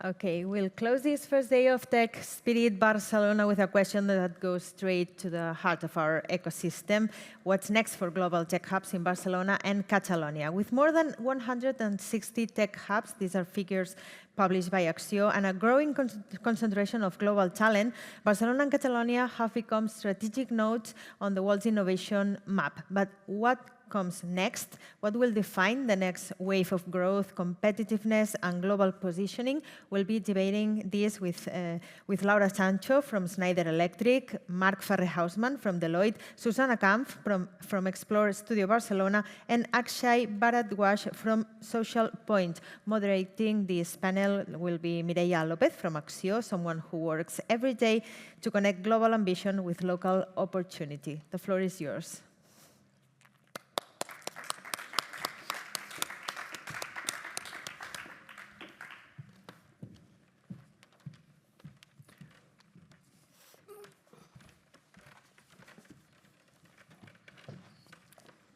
Okay, we'll close this first day of Tech Spirit Barcelona with a question that goes straight to the heart of our ecosystem. What's next for global tech hubs in Barcelona and Catalonia? With more than 160 tech hubs, these are figures published by Acció, and a growing concentration of global talent, Barcelona and Catalonia have become strategic nodes on the world's innovation map. But what comes next? What will define the next wave of growth, competitiveness, and global positioning? We'll be debating this with Laura Sancho from Schneider Electric, Marc Ferre Hausmann from Deloitte, Susanna Kamph from Xplore Studio Barcelona, and Akshay Bharadwaj from Socialpoint. Moderating this panel will be Mireia López from Acció, someone who works every day to connect global ambition with local opportunity. The floor is yours.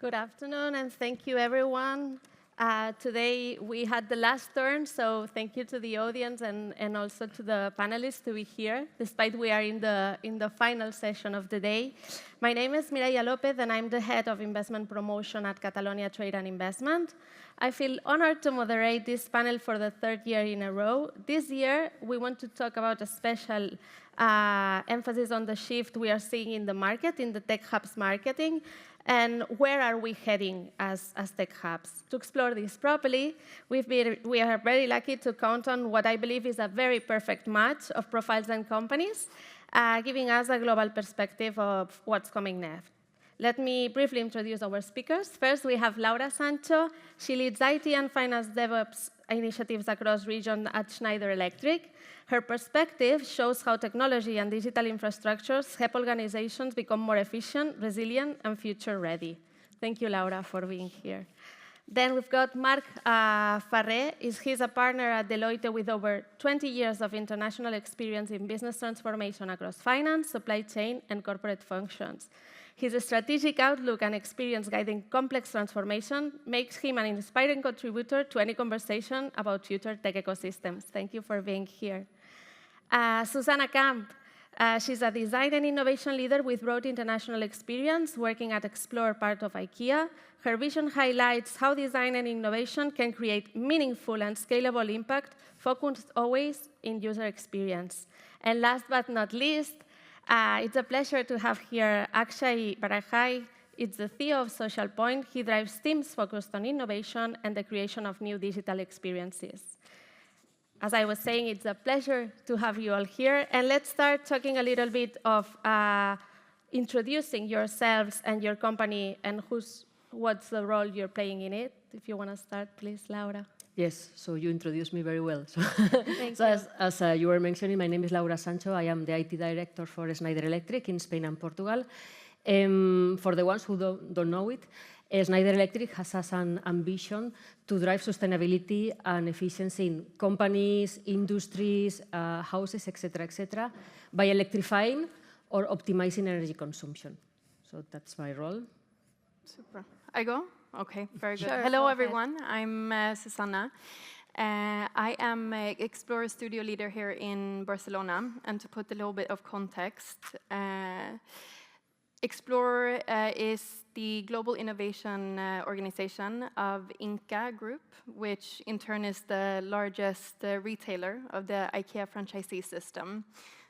Good afternoon, and thank you, everyone. Today, we had the last turn, so thank you to the audience and also to the panelists to be here, despite we are in the final session of the day. My name is Mireia López, and I'm the head of investment promotion at Catalonia Trade and Investment. I feel honored to moderate this panel for the third year in a row. This year, we want to talk about a special emphasis on the shift we are seeing in the market, in the tech hubs marketing, and where are we heading as tech hubs? To explore this properly, we are very lucky to count on what I believe is a very perfect match of profiles and companies, giving us a global perspective of what's coming next. Let me briefly introduce our speakers. First, we have Laura Sancho. She leads IT and finance DevOps initiatives across region at Schneider Electric. Her perspective shows how technology and digital infrastructures help organizations become more efficient, resilient, and future-ready. Thank you, Laura, for being here. Then we've got Marc Ferre. He's a partner at Deloitte with over 20 years of international experience in business transformation across finance, supply chain, and corporate functions. His strategic outlook and experience guiding complex transformation makes him an inspiring contributor to any conversation about future tech ecosystems. Thank you for being here. Susanna Kamph. She's a design and innovation leader with broad international experience, working at Xplore, part of IKEA. Her vision highlights how design and innovation can create meaningful and scalable impact, focused always in user experience. And last but not least, it's a pleasure to have here Akshay Bharadwaj. It's the CEO of Socialpoint. He drives teams focused on innovation and the creation of new digital experiences. As I was saying, it's a pleasure to have you all here. And let's start talking a little bit of introducing yourselves and your company and what's the role you're playing in it. If you want to start, please, Laura. Yes, so you introduced me very well. So, Thank you. As you were mentioning, my name is Laura Sancho. I am the IT director for Schneider Electric in Spain and Portugal. For the ones who don't know it, Schneider Electric has as an ambition to drive sustainability and efficiency in companies, industries, houses, etc., by electrifying or optimizing energy consumption. So that's my role. Super. I go? Okay, very good. Sure, Hello, go everyone. I'm Susanna. I am an Xplore Studio leader here in Barcelona. And to put a little bit of context, Xplore is the global innovation organization of Inca Group, which in turn is the largest retailer of the IKEA franchisee system.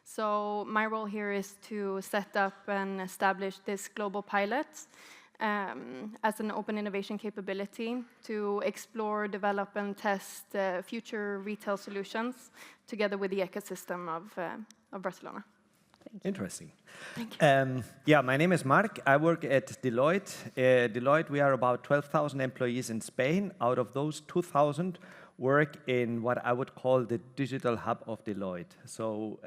So my role here is to set up and establish this global pilot as an open innovation capability to explore, develop, and test future retail solutions together with the ecosystem of Barcelona. Interesting. Thank you. Yeah, my name is Marc. I work at Deloitte. Deloitte, we are about 12,000 employees in Spain. Out of those, 2,000 work in what I would call the digital hub of Deloitte. So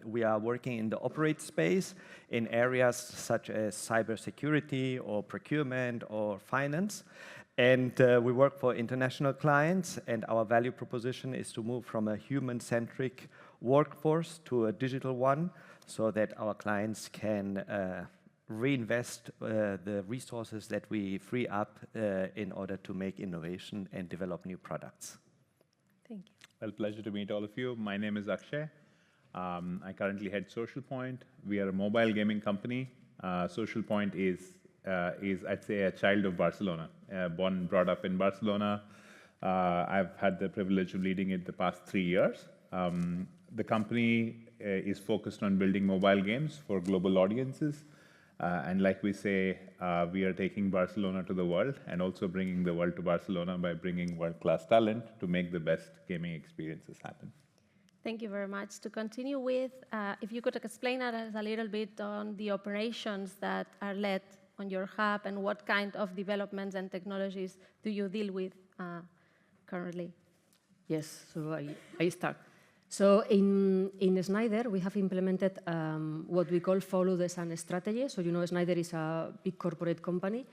we are working in the operate space in areas such as cybersecurity or procurement or finance. And we work for international clients, and our value proposition is to move from a human-centric workforce to a digital one, so that our clients can reinvest the resources that we free up in order to make innovation and develop new products. Thank you. Well, pleasure to meet all of you. My name is Akshay. I currently head Socialpoint. We are a mobile gaming company. Socialpoint is, I'd say, a child of Barcelona. Born and brought up in Barcelona. I've had the privilege of leading it the past 3 years. The company is focused on building mobile games for global audiences. And like we say, we are taking Barcelona to the world and also bringing the world to Barcelona by bringing world-class talent to make the best gaming experiences happen. Thank you very much. To continue with, if you could explain us a little bit on the operations that are led on your hub and what kind of developments and technologies do you deal with currently? Yes, so I start. So in Schneider, we have implemented what we call follow the sun strategy. So you know Schneider is a big corporate company.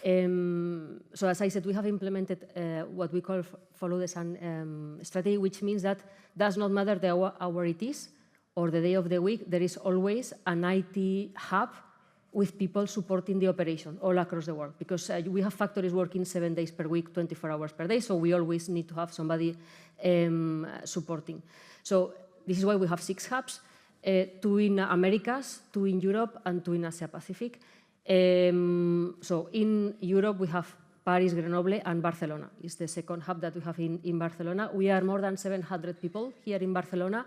So as I said, we have implemented what we call follow the sun strategy, which means that does not matter the hour it is or the day of the week, there is always an IT hub with people supporting the operation all across the world. Because we have factories working 7 days per week, 24 hours per day, so we always need to have somebody supporting. So this is why we have 6 hubs, 2 in Americas, 2 in Europe, and 2 in Asia Pacific. So in Europe, we have Paris, Grenoble, and Barcelona. It's the second hub that we have in Barcelona. We are more than 700 people here in Barcelona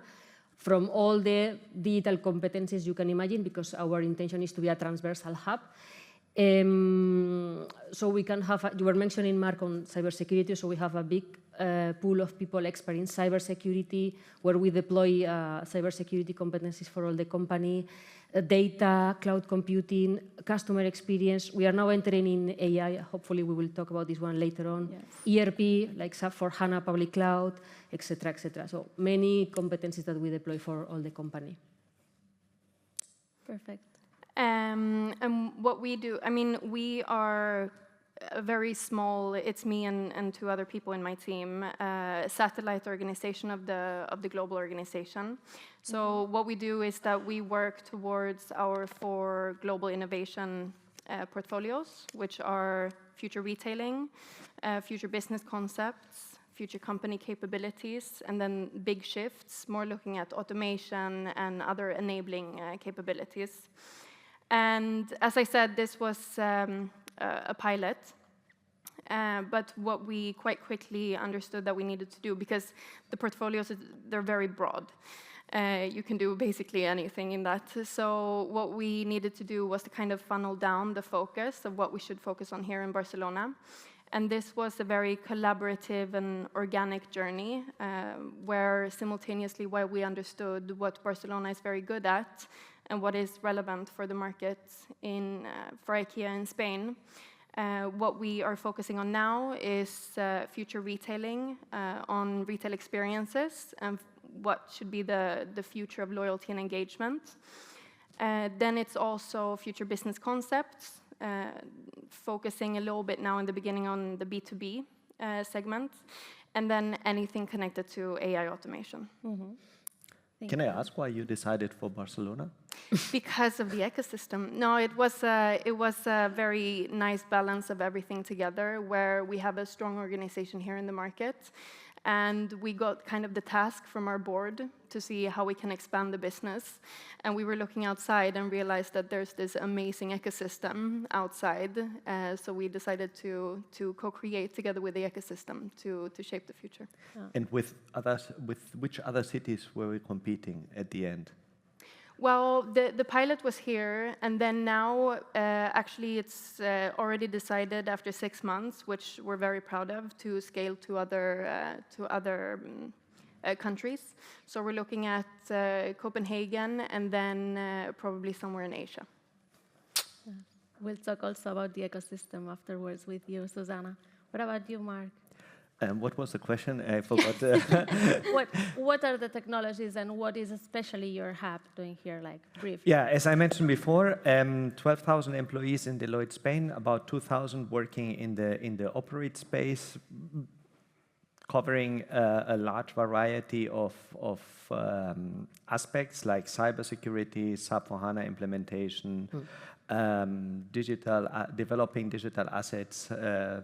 from all the digital competencies you can imagine, because our intention is to be a transversal hub. So we can have, you were mentioning, Marc, on cybersecurity, so we have a big pool of people expert in cybersecurity, where we deploy cybersecurity competencies for all the company, data, cloud computing, customer experience. We are now entering in AI. Hopefully, we will talk about this one later on. Yes. ERP, like SAP for HANA public cloud, etc., etc. So many competencies that we deploy for all the company. Perfect. And what we do, I mean, we are a very small, it's me and 2 other people in my team, satellite organization of the global organization. So what we do is that we work towards our 4 global innovation portfolios, which are future retailing, future business concepts, future company capabilities, and then big shifts, more looking at automation and other enabling capabilities. And as I said, this was a pilot, but what we quite quickly understood that we needed to do, because the portfolios, they're very broad. You can do basically anything in that. So what we needed to do was to kind of funnel down the focus of what we should focus on here in Barcelona. And this was a very collaborative and organic journey, where simultaneously, while we understood what Barcelona is very good at and what is relevant for the market for IKEA in Spain, what we are focusing on now is future retailing, on retail experiences, and what should be the future of loyalty and engagement. Then it's also future business concepts, focusing a little bit now in the beginning on the B2B segment, and then anything connected to AI automation. Can I ask why you decided for Barcelona? Because of the ecosystem. No, it was a very nice balance of everything together, where we have a strong organization here in the market, and we got kind of the task from our board to see how we can expand the business. And we were looking outside and realized that there's this amazing ecosystem outside. So we decided to co-create together with the ecosystem to shape the future. And with which other cities were we competing at the end? Well, the pilot was here, and then now, actually, it's already decided after 6 months, which we're very proud of, to scale to other countries. So we're looking at Copenhagen, and then probably somewhere in Asia. We'll talk also about the ecosystem afterwards with you, Susanna. What about you, Marc? What was the question? I forgot. What are the technologies and what is especially your hub doing here, like briefly? Yeah, as I mentioned before, 12,000 employees in Deloitte Spain, about 2,000 working in the operate space, covering a large variety of aspects like cybersecurity, SAP for HANA implementation, developing digital assets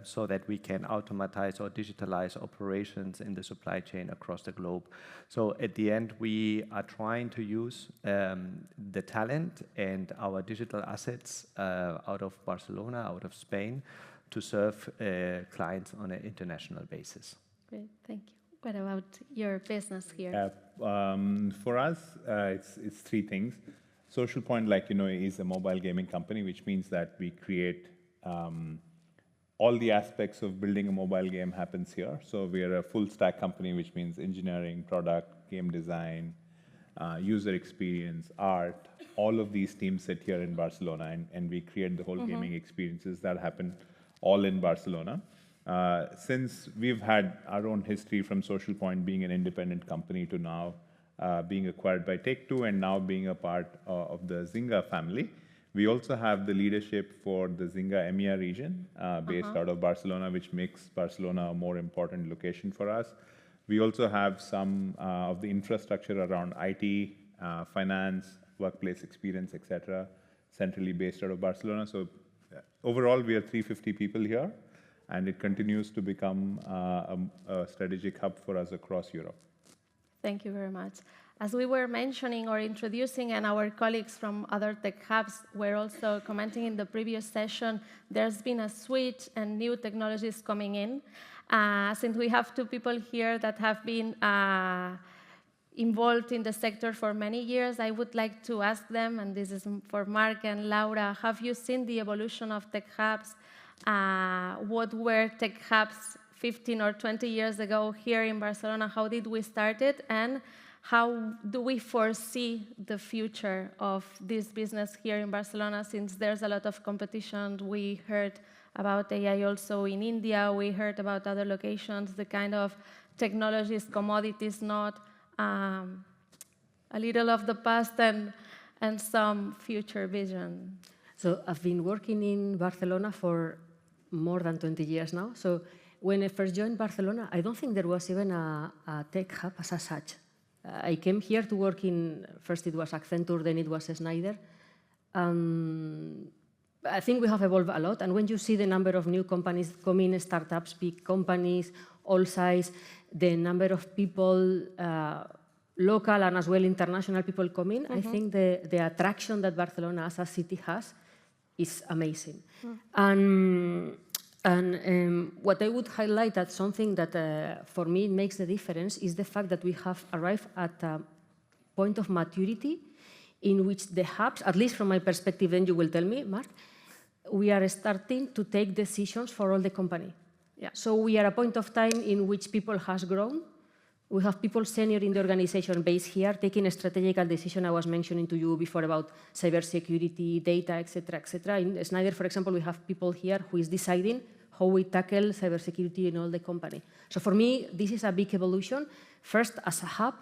so that we can automatize or digitalize operations in the supply chain across the globe. So at the end, we are trying to use the talent and our digital assets out of Barcelona, out of Spain, to serve clients on an international basis. Great, thank you. What about your business here? For us, it's three things. Socialpoint, like you know, is a mobile gaming company, which means that we create all the aspects of building a mobile game happens here. So we are a full stack company, which means engineering, product, game design, user experience, art. All of these teams sit here in Barcelona, and we create the whole gaming experiences that happen all in Barcelona. Since we've had our own history from Socialpoint being an independent company to now being acquired by Take-Two and now being a part of the Zynga family, we also have the leadership for the Zynga EMEA region based out of Barcelona, which makes Barcelona a more important location for us. We also have some of the infrastructure around IT, finance, workplace experience, etc., centrally based out of Barcelona. So overall, we are 350 people here, and it continues to become a strategic hub for us across Europe. Thank you very much. As we were mentioning or introducing, and our colleagues from other tech hubs were also commenting in the previous session, there's been a switch and new technologies coming in. Since we have two people here that have been involved in the sector for many years, I would like to ask them, and this is for Marc and Laura, have you seen the evolution of tech hubs? What were tech hubs 15 or 20 years ago here in Barcelona? How did we start it? And how do we foresee the future of this business here in Barcelona, since there's a lot of competition? We heard about AI also in India. We heard about other locations, the kind of technologies, commodities, not a little of the past and some future vision. So I've been working in Barcelona for more than 20 years now. So when I first joined Barcelona, I don't think there was even a tech hub as such. I came here to work in, first it was Accenture, then it was Schneider. I think we have evolved a lot. And when you see the number of new companies coming, startups, big companies, all size, the number of people, local and as well international people coming, I think the attraction that Barcelona as a city has is amazing. And what I would highlight as something that for me makes the difference is the fact that we have arrived at a point of maturity in which the hubs, at least from my perspective, then you will tell me, Marc, we are starting to take decisions for all the company. Yeah. So we are at a point of time in which people has grown. We have people senior in the organization based here, taking a strategical decision I was mentioning to you before about cybersecurity, data, etc., etc. In Schneider, for example, we have people here who is deciding how we tackle cybersecurity in all the company. So for me, this is a big evolution, first as a hub,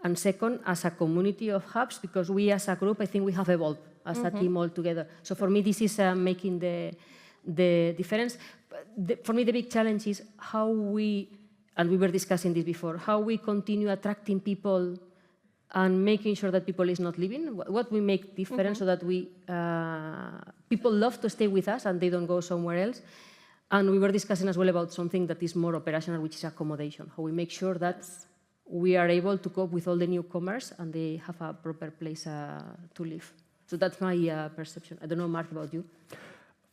and second as a community of hubs, because we as a group, I think we have evolved as a team all together. So for me, this is making the difference. For me, the big challenge is how we, and we were discussing this before, how we continue attracting people and making sure that people is not leaving, what we make different so that we, people love to stay with us and they don't go somewhere else. And we were discussing as well about something that is more operational, which is accommodation, how we make sure that we are able to cope with all the newcomers and they have a proper place to live. So that's my perception. I don't know, Marc, about you.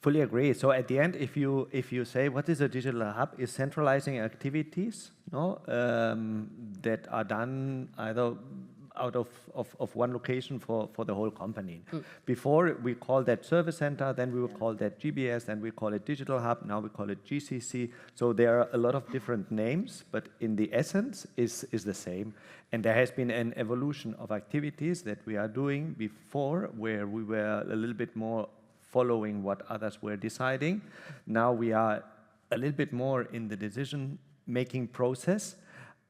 Fully agree. So at the end, if you say what is a digital hub, is centralizing activities that are done either out of one location for the whole company. Before we called that service center, then we would call that GBS, then we call it digital hub, now we call it GCC. So there are a lot of different names, but in the essence is the same. And there has been an evolution of activities that we are doing before, where we were a little bit more following what others were deciding. Now we are a little bit more in the decision-making process.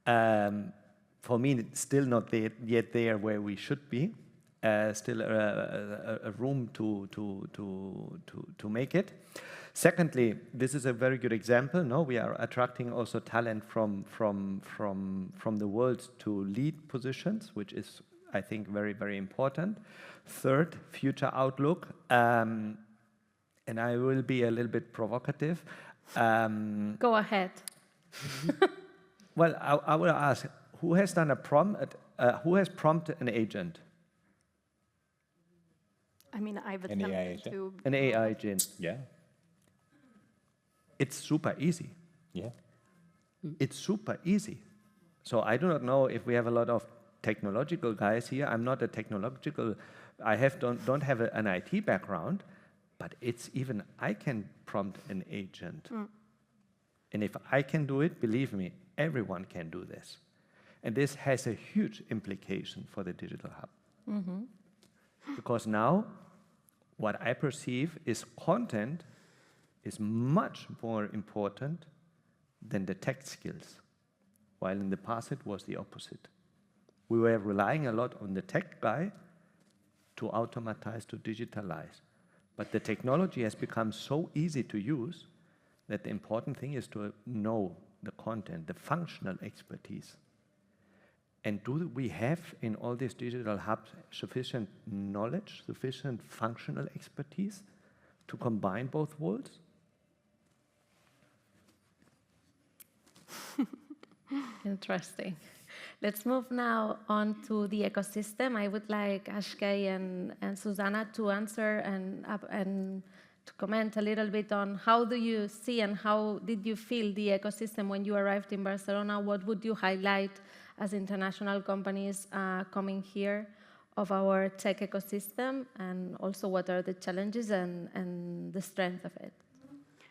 For me, it's still not yet there where we should be. Still a room to make it. Secondly, this is a very good example. No, we are attracting also talent from the world to lead positions, which is, I think, very, very important. Third, future outlook, and I will be a little bit provocative. Go ahead. Well, I will ask, who has done a prompt? Who has prompted an agent? I mean, I've An AI attempted agent? to. An AI agent. Yeah. It's super easy. Yeah. It's super easy. So I do not know if we have a lot of technological guys here. I'm not a technological, don't have an IT background, but it's even, I can prompt an agent. And if I can do it, believe me, everyone can do this. And this has a huge implication for the digital hub. Because now, what I perceive is content is much more important than the tech skills, while in the past it was the opposite. We were relying a lot on the tech guy to automatize, to digitalize. But the technology has become so easy to use that the important thing is to know the content, the functional expertise. And do we have in all these digital hubs sufficient knowledge, sufficient functional expertise to combine both worlds? Interesting. Let's move now on to the ecosystem. I would like Akshay and Susanna to answer and to comment a little bit on how do you see and how did you feel the ecosystem when you arrived in Barcelona? What would you highlight as international companies coming here of our tech ecosystem, and also what are the challenges and the strength of it?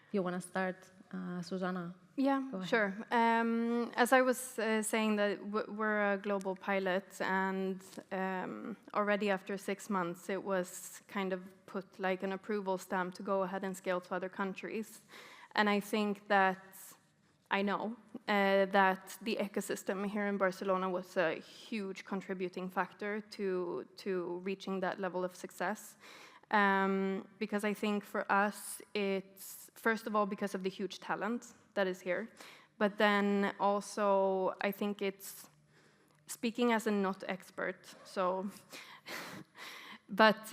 If you want to start, Susanna. Yeah, sure. As I was saying, that we're a global pilot, and already after 6 months, it was kind of put like an approval stamp to go ahead and scale to other countries. And I think that I know that the ecosystem here in Barcelona was a huge contributing factor to reaching that level of success. Because I think for us, it's first of all because of the huge talent that is here, but then also I think it's speaking as a not expert. So, but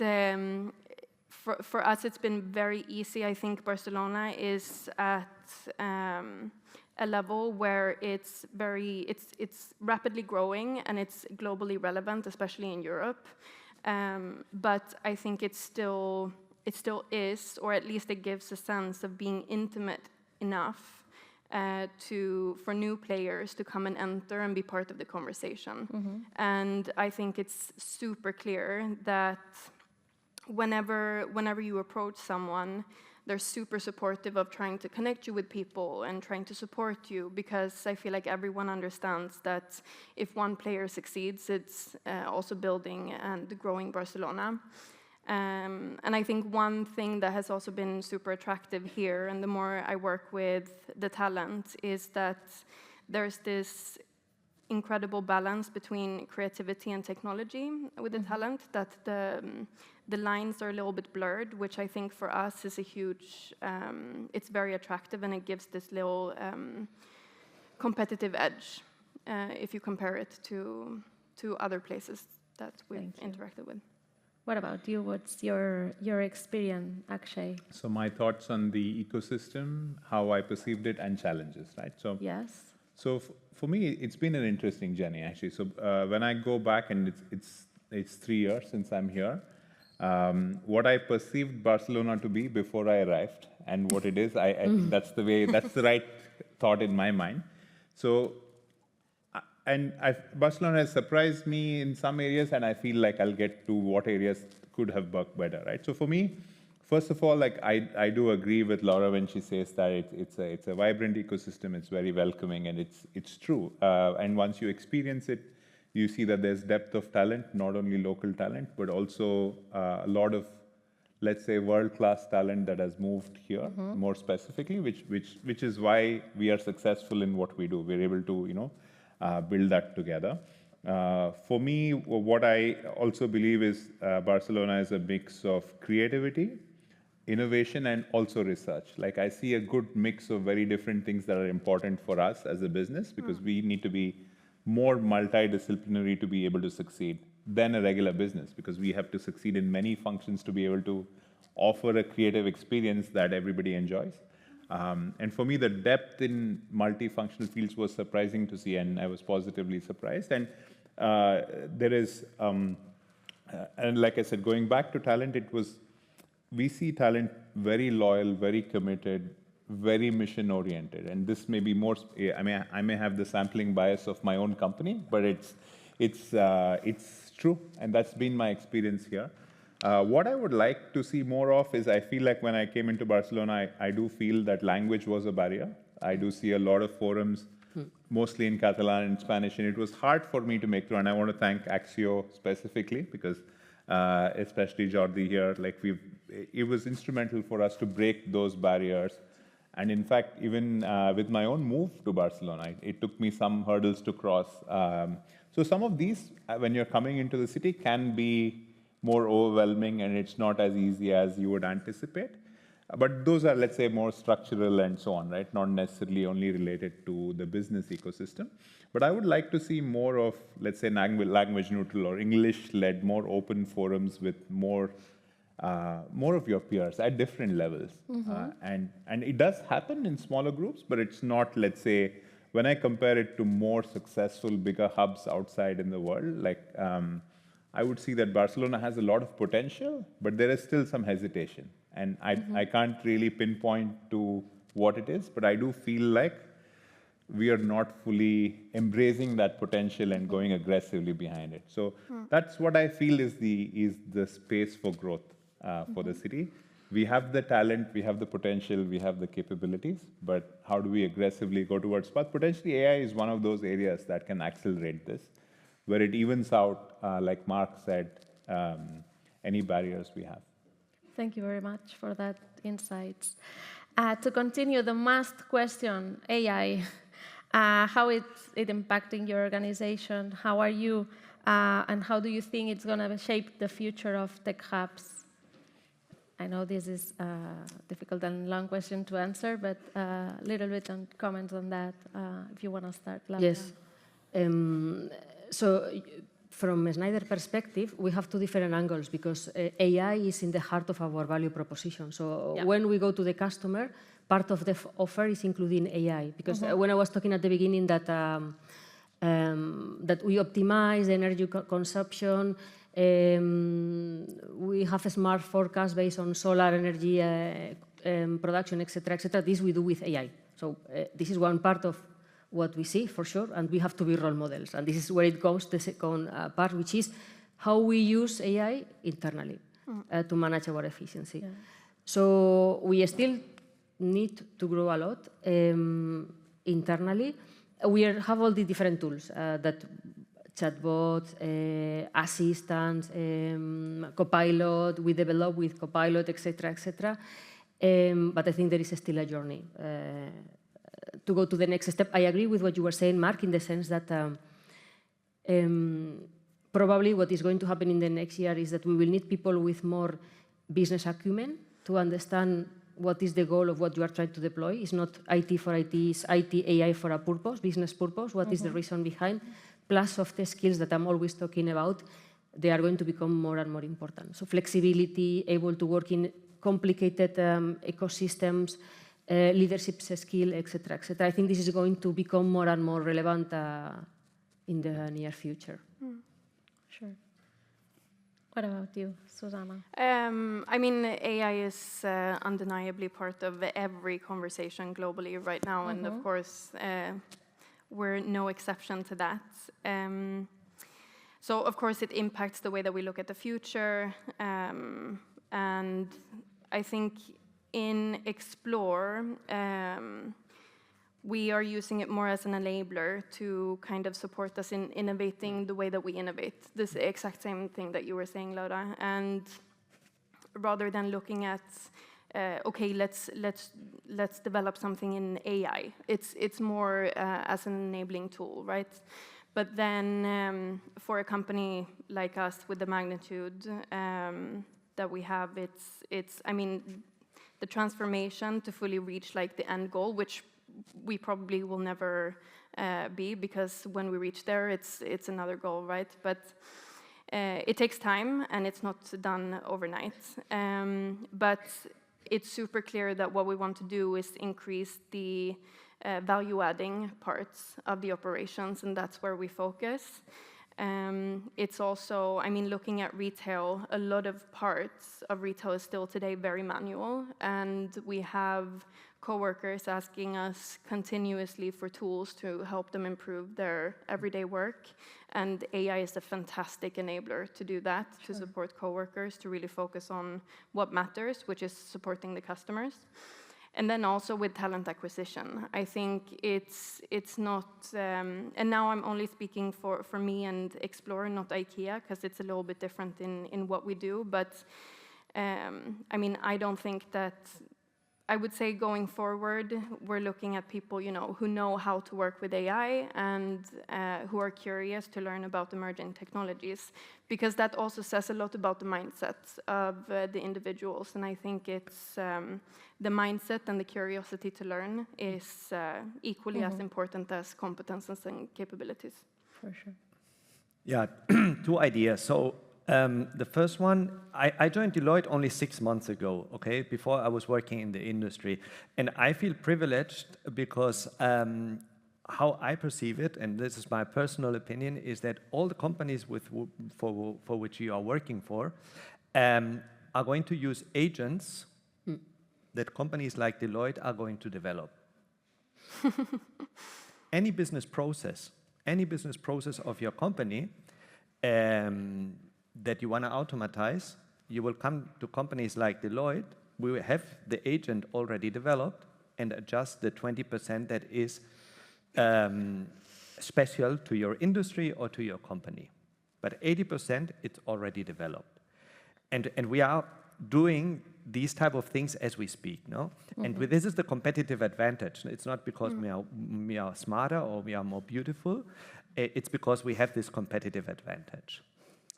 for us, it's been very easy. I think Barcelona is at a level where it's rapidly growing and it's globally relevant, especially in Europe. But I think it still is, or at least it gives a sense of being intimate enough for new players to come and enter and be part of the conversation. And I think it's super clear that whenever you approach someone, they're super supportive of trying to connect you with people and trying to support you, because I feel like everyone understands that if one player succeeds, it's also building and growing Barcelona. And I think one thing that has also been super attractive here, and the more I work with the talent, is that there's this incredible balance between creativity and technology with the talent, that the lines are a little bit blurred, which I think for us is a huge, it's very attractive, and it gives this little competitive edge if you compare it to other places that we've interacted with. What about you? What's your experience, Akshay? So my thoughts on the ecosystem, how I perceived it, and challenges, right? So Yes. So for me, it's been an interesting journey, actually. So when I go back, and it's 3 years since I'm here, what I perceived Barcelona to be before I arrived, and what it is, I think that's the right thought in my mind. So, Barcelona has surprised me in some areas, and I feel like I'll get to what areas could have worked better, right? So for me, first of all, like I do agree with Laura when she says that it's a vibrant ecosystem, it's very welcoming, and it's true. And once you experience it, you see that there's depth of talent, not only local talent, but also a lot of, let's say, world-class talent that has moved here, more specifically, which is why we are successful in what we do. We're able to, build that together. For me, what I also believe is Barcelona is a mix of creativity innovation and also research. Like I see a good mix of very different things that are important for us as a business, because we need to be more multidisciplinary to be able to succeed than a regular business, because we have to succeed in many functions to be able to offer a creative experience that everybody enjoys. And for me, the depth in multifunctional fields was surprising to see, and I was positively surprised. And there is, and like I said, going back to talent, we see talent very loyal, very committed, very mission-oriented. And this may be more, I may have the sampling bias of my own company, but it's true, and that's been my experience here. What I would like to see more of is, I feel like when I came into Barcelona, I do feel that language was a barrier. I do see a lot of forums, mostly in Catalan and Spanish, and it was hard for me to make through. And I want to thank Acció specifically, because especially Jordi here, like it was instrumental for us to break those barriers. And in fact, even with my own move to Barcelona, it took me some hurdles to cross. So some of these, when you're coming into the city, can be more overwhelming, and it's not as easy as you would anticipate. But those are, let's say, more structural and so on, right? Not necessarily only related to the business ecosystem. But I would like to see more of, let's say, language neutral or English-led, more open forums with more of your peers at different levels. And it does happen in smaller groups, but it's not, let's say, when I compare it to more successful, bigger hubs outside in the world, like I would see that Barcelona has a lot of potential, but there is still some hesitation. And I can't really pinpoint to what it is, but I do feel like we are not fully embracing that potential and going aggressively behind it. So that's what I feel is the space for growth for the city. We have the talent, we have the potential, we have the capabilities, but how do we aggressively go towards path? Potentially AI is one of those areas that can accelerate this, where it evens out, like Marc said, any barriers we have. Thank you very much for that insights. To continue, the must question, AI, how is it impacting your organization? How are you, and how do you think it's going to shape the future of tech hubs? I know this is a difficult and long question to answer, but a little bit on comments on that, if you want to start, Laura. Yes. So from a Schneider perspective, we have two different angles, because AI is in the heart of our value proposition. So when we go to the customer, part of the offer is including AI. Because when I was talking at the beginning that we optimize energy consumption, we have a smart forecast based on solar energy production, etc., etc. This we do with AI. So this is one part of what we see, for sure, and we have to be role models. And this is where it goes, the second part, which is how we use AI internally to manage our efficiency. Yeah. So we still need to grow a lot internally. We have all the different tools that chatbots, assistants, Copilot, we develop with Copilot, etc., etc. But I think there is still a journey to go to the next step. I agree with what you were saying, Marc, in the sense that probably what is going to happen in the next year is that we will need people with more business acumen to understand what is the goal of what you are trying to deploy. It's not IT for IT, it's IT AI for a purpose, business purpose. What is the reason behind? Plus soft skills that I'm always talking about, they are going to become more and more important. So flexibility, able to work in complicated ecosystems, leadership skill, etc., etc. I think this is going to become more and more relevant in the near future. Sure. What about you, Susanna? I mean, AI is undeniably part of every conversation globally right now, and of course, we're no exception to that. So, of course, it impacts the way that we look at the future, and I think in Xplore, we are using it more as an enabler to kind of support us in innovating the way that we innovate. This exact same thing that you were saying, Laura. And rather than looking at, okay, let's develop something in AI. It's more as an enabling tool, right? But then for a company like us with the magnitude that we have, I mean, the transformation to fully reach like the end goal, which we probably will never be, because when we reach there, it's another goal, right? But it takes time, and it's not done overnight. But it's super clear that what we want to do is increase the value-adding parts of the operations, and that's where we focus. It's also, I mean, looking at retail, a lot of parts of retail is still today very manual, and we have coworkers asking us continuously for tools to help them improve their everyday work, and AI is a fantastic enabler to do that, to support coworkers to really focus on what matters, which is supporting the customers. And then also with talent acquisition, I think it's not, and now I'm only speaking for me and Xplore, not IKEA, because it's a little bit different in what we do, but I mean, I don't think that, I would say going forward, we're looking at people, you know, who know how to work with AI and who are curious to learn about emerging technologies, because that also says a lot about the mindset of the individuals. And I think it's the mindset and the curiosity to learn is equally as important as competences and capabilities. For sure. Yeah, two ideas. So the first one, I joined Deloitte only 6 months ago, okay, before I was working in the industry. And I feel privileged because how I perceive it, and this is my personal opinion, is that all the companies for which you are working for are going to use agents that companies like Deloitte are going to develop. Any business process of your company that you want to automatize, you will come to companies like Deloitte. We will have the agent already developed and adjust the 20% that is special to your industry or to your company. But 80%, it's already developed. And we are doing these type of things as we speak, no? And this is the competitive advantage. It's not because we are smarter or we are more beautiful. It's because we have this competitive advantage.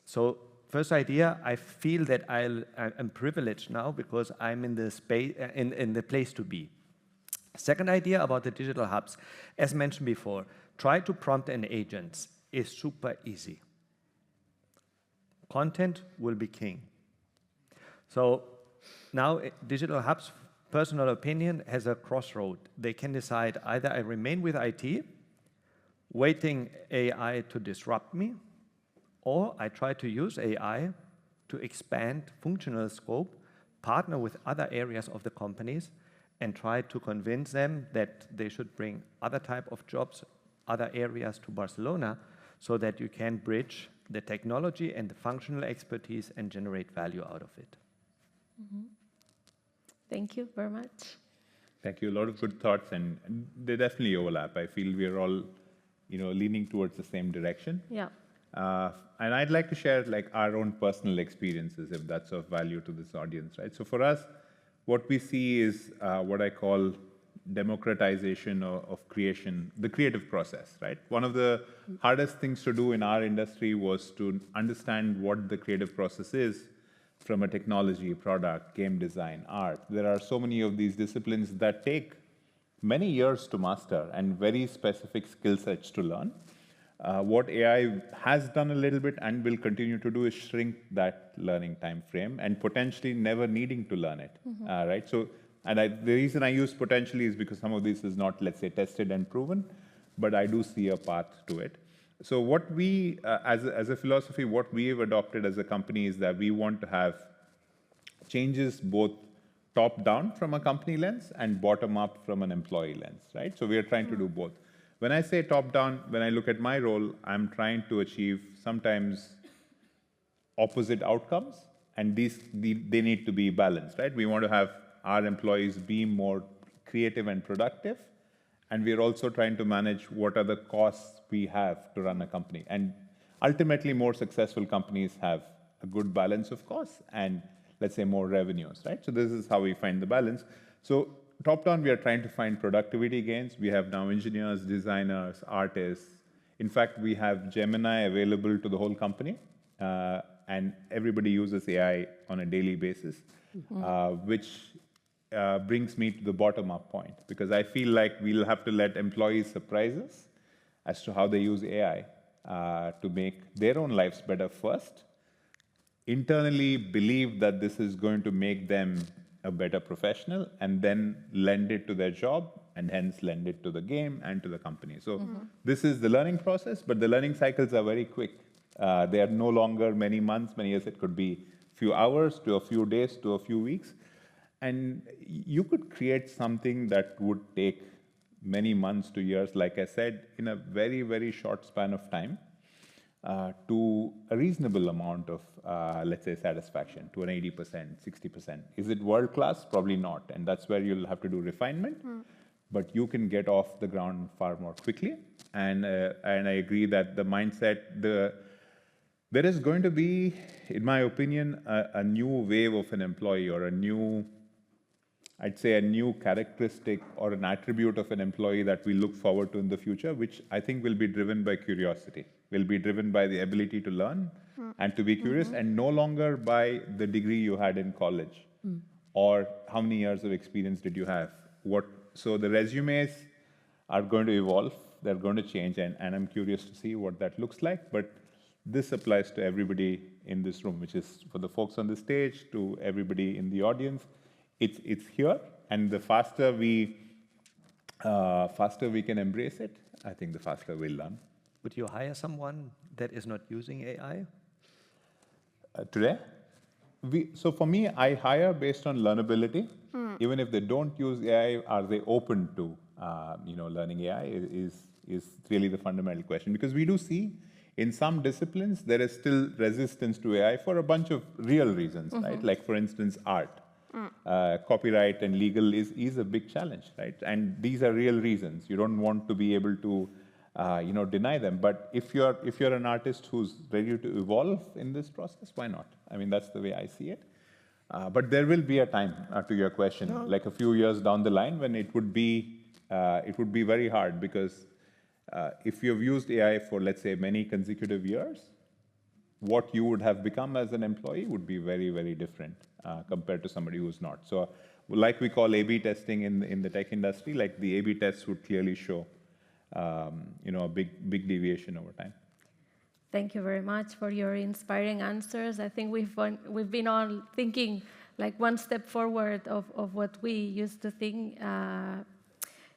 So first idea, I feel that I'm privileged now because I'm in the space, in the place to be. Second idea about the digital hubs, as mentioned before, try to prompt an agent is super easy. Content will be king. So now digital hubs, personal opinion, has a crossroad. They can decide either I remain with IT, waiting AI to disrupt me, or I try to use AI to expand functional scope, partner with other areas of the companies, and try to convince them that they should bring other type of jobs, other areas to Barcelona, so that you can bridge the technology and the functional expertise and generate value out of it. Thank you very much. Thank you. A lot of good thoughts, and they definitely overlap. I feel we are all, leaning towards the same direction. Yeah. And I'd like to share like our own personal experiences, if that's of value to this audience, right? So for us, what we see is what I call democratization of creation, the creative process, right? One of the hardest things to do in our industry was to understand what the creative process is from a technology, product, game design, art. There are so many of these disciplines that take many years to master and very specific skill sets to learn. What AI has done a little bit and will continue to do is shrink that learning time frame and potentially never needing to learn it, right? So, the reason I use potentially is because some of this is not, let's say, tested and proven, but I do see a path to it. So what we, as a philosophy, what we have adopted as a company is that we want to have changes both top-down from a company lens and bottom-up from an employee lens, right? So we are trying to do both. When I say top-down, when I look at my role, I'm trying to achieve sometimes opposite outcomes, and they need to be balanced, right? We want to have our employees be more creative and productive, and we're also trying to manage what are the costs we have to run a company. And ultimately, more successful companies have a good balance of costs and, let's say, more revenues, right? So this is how we find the balance. So top-down, we are trying to find productivity gains. We have now engineers, designers, artists. In fact, we have Gemini available to the whole company, and everybody uses AI on a daily basis, which brings me to the bottom-up point, because I feel like we'll have to let employees surprise us as to how they use AI to make their own lives better first, internally believe that this is going to make them a better professional, and then lend it to their job, and hence lend it to the game and to the company. So this is the learning process, but the learning cycles are very quick. They are no longer many months, many years. It could be a few hours to a few days to a few weeks. And you could create something that would take many months to years, like I said, in a very, very short span of time, to a reasonable amount of, let's say, satisfaction, to an 80%, 60%. Is it world-class? Probably not. And that's where you'll have to do refinement. But you can get off the ground far more quickly. And I agree that the mindset, there is going to be, in my opinion, a new wave of an employee, or a new, I'd say, a new characteristic or an attribute of an employee that we look forward to in the future, which I think will be driven by curiosity, will be driven by the ability to learn and to be curious, and no longer by the degree you had in college or how many years of experience did you have. So the resumes are going to evolve, they're going to change, and I'm curious to see what that looks like. But this applies to everybody in this room, which is for the folks on the stage, to everybody in the audience. It's here, and the faster we can embrace it, I think the faster we'll learn. Would you hire someone that is not using AI? Today? So for me, I hire based on learnability. Even if they don't use AI, are they open to learning AI is really the fundamental question. Because we do see in some disciplines, there is still resistance to AI for a bunch of real reasons, right? Like, for instance, art. Copyright and legal is a big challenge, right? And these are real reasons. You don't want to be able to deny them. But if you're an artist who's ready to evolve in this process, why not? I mean, that's the way I see it. But there will be a time, to your question, like a few years down the line, when it would be very hard, because if you've used AI for, let's say, many consecutive years, what you would have become as an employee would be very, very different compared to somebody who's not. So, like we call A/B testing in the tech industry, like the A/B tests would clearly show, a big deviation over time. Thank you very much for your inspiring answers. I think we've been all thinking like one step forward of what we used to think.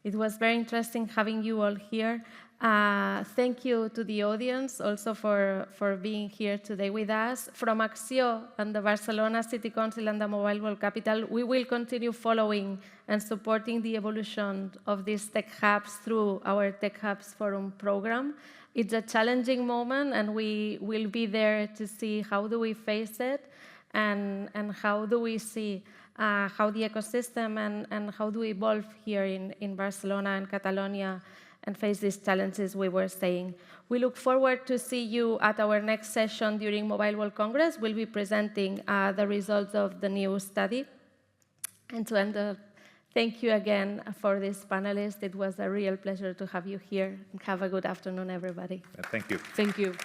It was very interesting having you all here. Thank you to the audience also for being here today with us. From Acció and the Barcelona City Council and the Mobile World Capital, we will continue following and supporting the evolution of these tech hubs through our Tech Hubs Forum program. It's a challenging moment, and we will be there to see how do we face it, and how do we see how the ecosystem and how do we evolve here in Barcelona and Catalonia and face these challenges we were saying. We look forward to see you at our next session during Mobile World Congress. We'll be presenting the results of the new study. And to end up, thank you again for this panelist. It was a real pleasure to have you here. And have a good afternoon, everybody. Thank you. Thank you.